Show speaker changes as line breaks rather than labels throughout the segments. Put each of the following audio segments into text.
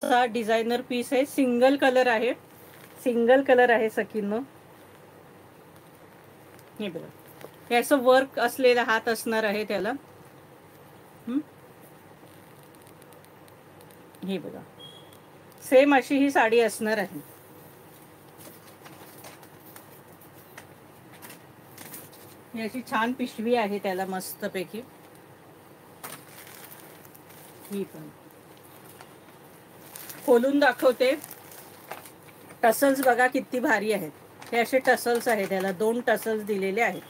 असा designer piece आहे, single colour आहे, सिंगल कलर आहे सखींनो. हे बघा, हे असं वर्क असलेला हात असणार आहे त्याला. हे बघा, सेम अशी ही साडी असणार आहे. ही अशी छान पिशवी आहे त्याला मस्तपैकी. ही पण खोलून दाखवते. टसल्स बघा किती भारी आहेत. हे असे टसल्स आहेत, त्याला 2 टसल्स दिलेले आहेत.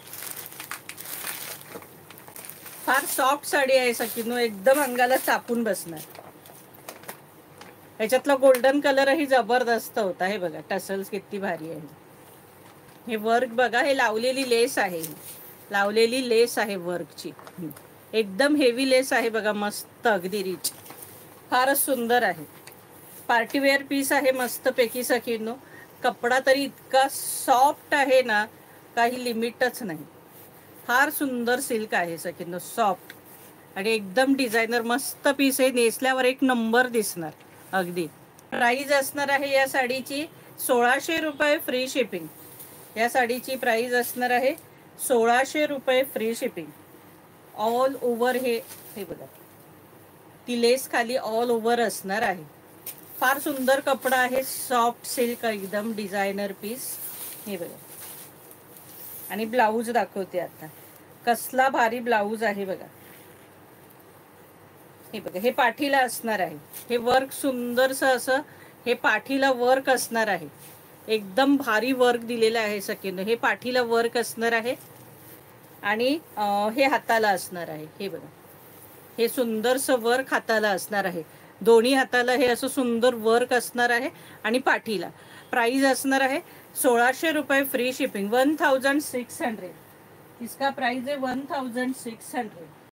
फार सॉफ्ट साडी आहे सखीनो, एकदम अंगाला चापून बसणार. ह्याच्यातला गोल्डन कलरही जबरदस्त होता. हे बघा टसल्स किती भारी आहे. हे वर्क बघा, हे लावलेली लेस आहे, लावलेली लेस आहे वर्कची. एकदम हेवी लेस आहे बघा, मस्त अगदी रिच, फारच सुंदर आहे. पार्टीवेअर पीस आहे मस्तपैकी सखींनो. कपडा तरी इतका सॉफ्ट आहे ना, काही लिमिटच नाही. फार सुंदर सिल्क आहे सखींनो, सॉफ्ट आणि एकदम डिझायनर मस्त पीस आहे. नेसल्यावर एक नंबर दिसणार अगदी. प्राइस असणार आहे या साडीची 1600 रुपये फ्री शिपिंग. या साडीची प्राइस असणार आहे 1600 रुपये फ्री शिपिंग. ऑल ओव्हर हे बघा, ती लेस खाली ऑल ओव्हर असणार आहे. फार सुंदर कपडा आहे, सॉफ्ट सिल्क एकदम डिझायनर पीस. हे बघा, आणि ब्लाऊज दाखवते आता. कसला भारी ब्लाऊज आहे बघा. हे बघा, हे पाठीला असणार आहे. हे वर्क सुंदरसं असं हे पाठीला वर्क असणार आहे. एकदम भारी वर्क दिलेलं आहे सखींनो. हे पाठीला वर्क असणार आहे आणि हे हाताला असणार आहे. हे बघा, हे सुंदरसं वर्क हाताला असणार आहे. दोन्ही हाताला हे असं सुंदर वर्क असणार आहे आणि पाठीला. प्राइस असणार आहे 1600 रुपये फ्री शिपिंग. 1600. इसका प्राइस है 1600.